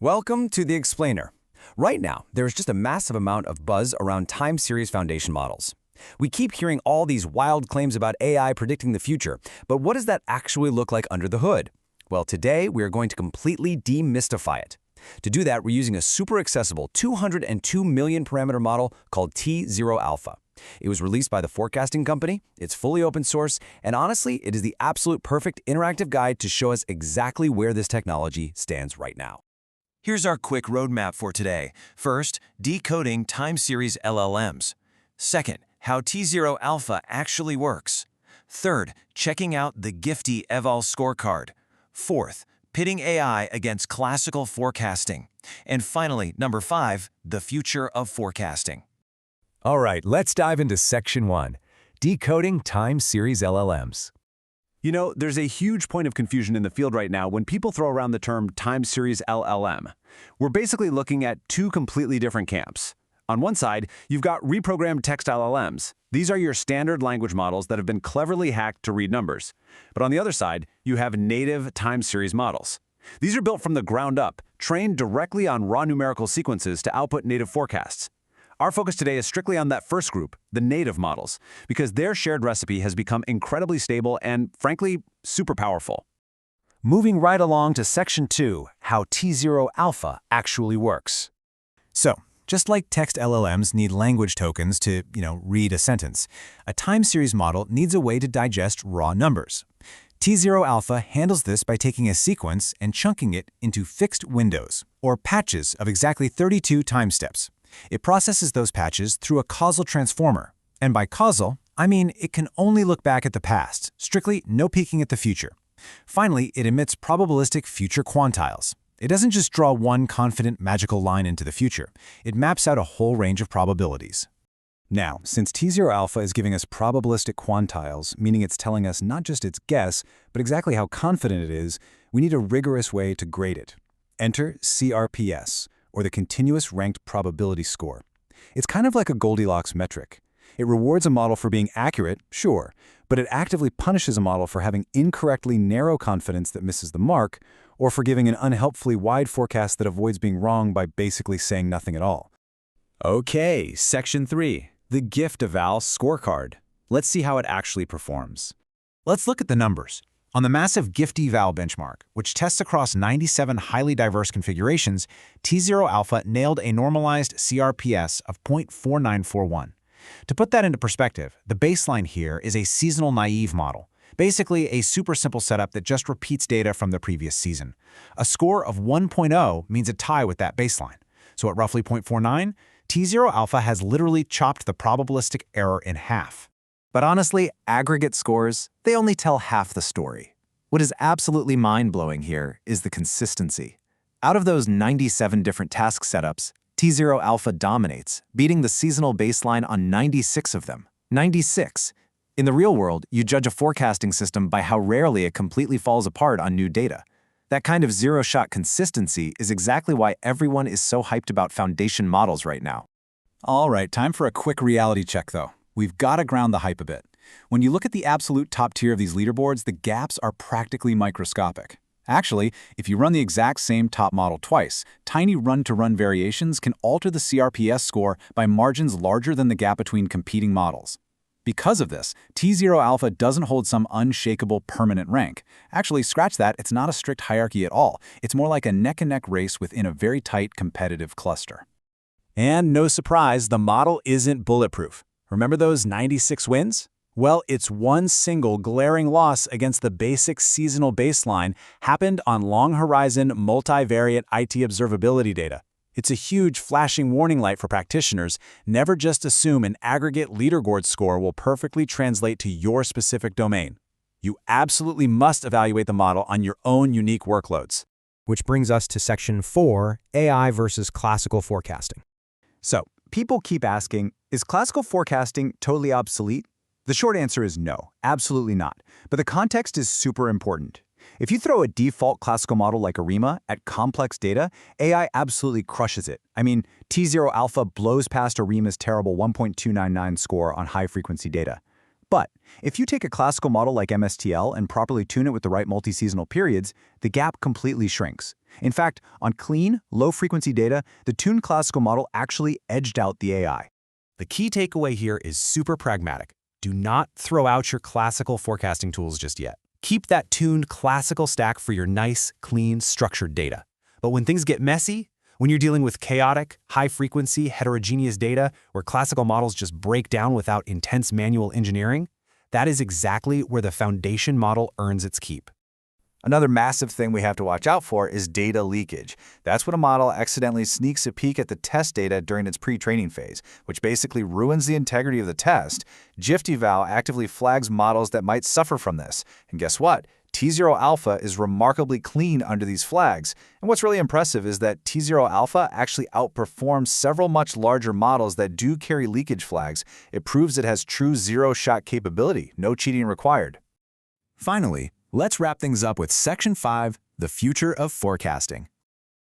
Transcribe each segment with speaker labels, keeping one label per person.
Speaker 1: Welcome to The Explainer. Right now, there's just a massive amount of buzz around time series foundation models. We keep hearing all these wild claims about AI predicting the future, but what does that actually look like under the hood? Well, today we are going to completely demystify it. To do that, we're using a super accessible 202 million parameter model called T0 Alpha. It was released by the forecasting company, it's fully open source, and honestly, it is the absolute perfect interactive guide to show us exactly where this technology stands right now.
Speaker 2: Here's our quick roadmap for today. First, decoding time-series LLMs. Second, how T0 Alpha actually works. Third, checking out the GIFT-Eval Scorecard. Fourth, pitting AI against classical forecasting. And finally, number 5, the future of forecasting.
Speaker 3: All right, let's dive into Section 1, Decoding Time-Series LLMs.
Speaker 4: You know, there's a huge point of confusion in the field right now when people throw around the term Time-Series LLM. We're basically looking at two completely different camps. On one side, you've got reprogrammed text LLMs. These are your standard language models that have been cleverly hacked to read numbers. But on the other side, you have native time-series models. These are built from the ground up, trained directly on raw numerical sequences to output native forecasts. Our focus today is strictly on that first group, the native models, because their shared recipe has become incredibly stable and, frankly, super powerful.
Speaker 3: Moving right along to Section 2, how T0 Alpha actually works. So, just like text LLMs need language tokens to, read a sentence, a time series model needs a way to digest raw numbers. T0 Alpha handles this by taking a sequence and chunking it into fixed windows, or patches of exactly 32 time steps. It processes those patches through a causal transformer. And by causal, I mean it can only look back at the past, strictly no peeking at the future. Finally, it emits probabilistic future quantiles. It doesn't just draw one confident magical line into the future. It maps out a whole range of probabilities.
Speaker 1: Now, since T0 Alpha is giving us probabilistic quantiles, meaning it's telling us not just its guess, but exactly how confident it is, we need a rigorous way to grade it. Enter CRPS, or the Continuous Ranked Probability Score. It's kind of like a Goldilocks metric. It rewards a model for being accurate, sure, but it actively punishes a model for having incorrectly narrow confidence that misses the mark, or for giving an unhelpfully wide forecast that avoids being wrong by basically saying nothing at all. Okay, Section 3, the GIFT-Eval Scorecard. Let's see how it actually performs.
Speaker 3: Let's look at the numbers. On the massive GIFT-Eval benchmark, which tests across 97 highly diverse configurations, T0 Alpha nailed a normalized CRPS of 0.4941. To put that into perspective, the baseline here is a seasonal naive model, basically a super simple setup that just repeats data from the previous season. A score of 1.0 means a tie with that baseline. So at roughly 0.49, T0 Alpha has literally chopped the probabilistic error in half.
Speaker 5: But honestly, aggregate scores, they only tell half the story. What is absolutely mind-blowing here is the consistency. Out of those 97 different task setups, T0 Alpha dominates, beating the seasonal baseline on 96 of them. 96! In the real world, you judge a forecasting system by how rarely it completely falls apart on new data. That kind of zero-shot consistency is exactly why everyone is so hyped about foundation models right now.
Speaker 1: All right, time for a quick reality check, though. We've got to ground the hype a bit. When you look at the absolute top tier of these leaderboards, the gaps are practically microscopic. Actually, if you run the exact same top model twice, tiny run-to-run variations can alter the CRPS score by margins larger than the gap between competing models. Because of this, T0 Alpha doesn't hold some unshakable permanent rank. Actually, scratch that, it's not a strict hierarchy at all. It's more like a neck-and-neck race within a very tight competitive cluster.
Speaker 3: And no surprise, the model isn't bulletproof. Remember those 96 wins? Well, it's one single glaring loss against the basic seasonal baseline happened on long-horizon multivariate IT observability data. It's a huge flashing warning light for practitioners. Never just assume an aggregate leaderboard score will perfectly translate to your specific domain. You absolutely must evaluate the model on your own unique workloads.
Speaker 6: Which brings us to Section 4, AI versus classical forecasting.
Speaker 4: So, people keep asking, is classical forecasting totally obsolete? The short answer is no, absolutely not. But the context is super important. If you throw a default classical model like ARIMA at complex data, AI absolutely crushes it. I mean, T0 Alpha blows past ARIMA's terrible 1.299 score on high-frequency data.
Speaker 1: But if you take a classical model like MSTL and properly tune it with the right multi-seasonal periods, the gap completely shrinks. In fact, on clean, low-frequency data, the tuned classical model actually edged out the AI.
Speaker 3: The key takeaway here is super pragmatic. Do not throw out your classical forecasting tools just yet. Keep that tuned classical stack for your nice, clean, structured data. But when things get messy, when you're dealing with chaotic, high-frequency, heterogeneous data where classical models just break down without intense manual engineering, that is exactly where the foundation model earns its keep.
Speaker 5: Another massive thing we have to watch out for is data leakage. That's when a model accidentally sneaks a peek at the test data during its pre-training phase, which basically ruins the integrity of the test. GIFT-Eval actively flags models that might suffer from this. And guess what? T0 alpha is remarkably clean under these flags. And what's really impressive is that T0 alpha actually outperforms several much larger models that do carry leakage flags. It proves it has true zero-shot capability, no cheating required.
Speaker 4: Finally, let's wrap things up with Section 5, the future of forecasting.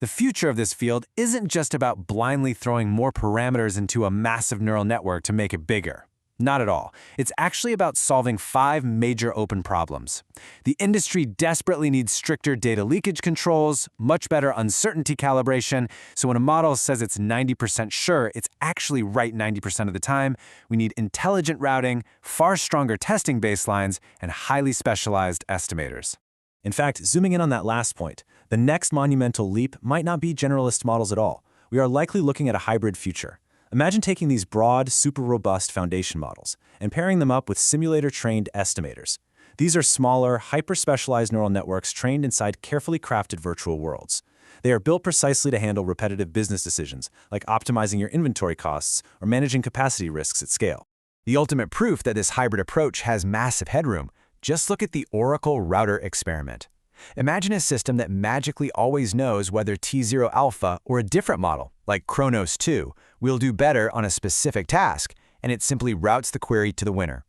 Speaker 3: The future of this field isn't just about blindly throwing more parameters into a massive neural network to make it bigger. Not at all. It's actually about solving 5 major open problems. The industry desperately needs stricter data leakage controls, much better uncertainty calibration, so when a model says it's 90% sure, it's actually right 90% of the time. We need intelligent routing, far stronger testing baselines, and highly specialized estimators.
Speaker 1: In fact, zooming in on that last point, the next monumental leap might not be generalist models at all. We are likely looking at a hybrid future. Imagine taking these broad, super robust foundation models and pairing them up with simulator-trained estimators. These are smaller, hyper-specialized neural networks trained inside carefully crafted virtual worlds. They are built precisely to handle repetitive business decisions, like optimizing your inventory costs or managing capacity risks at scale.
Speaker 3: The ultimate proof that this hybrid approach has massive headroom, just look at the Oracle router experiment. Imagine a system that magically always knows whether T0 alpha or a different model, like Kronos 2, will do better on a specific task, and it simply routes the query to the winner.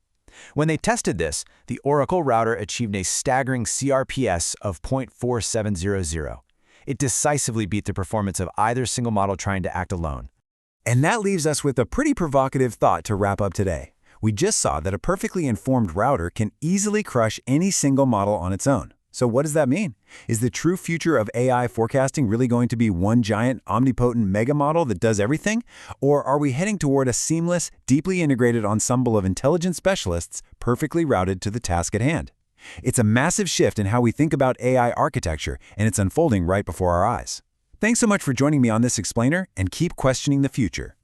Speaker 3: When they tested this, the Oracle router achieved a staggering CRPS of 0.4700. It decisively beat the performance of either single model trying to act alone.
Speaker 1: And that leaves us with a pretty provocative thought to wrap up today. We just saw that a perfectly informed router can easily crush any single model on its own. So what does that mean? Is the true future of AI forecasting really going to be one giant, omnipotent mega model that does everything? Or are we heading toward a seamless, deeply integrated ensemble of intelligent specialists perfectly routed to the task at hand? It's a massive shift in how we think about AI architecture, and it's unfolding right before our eyes. Thanks so much for joining me on this explainer, and keep questioning the future.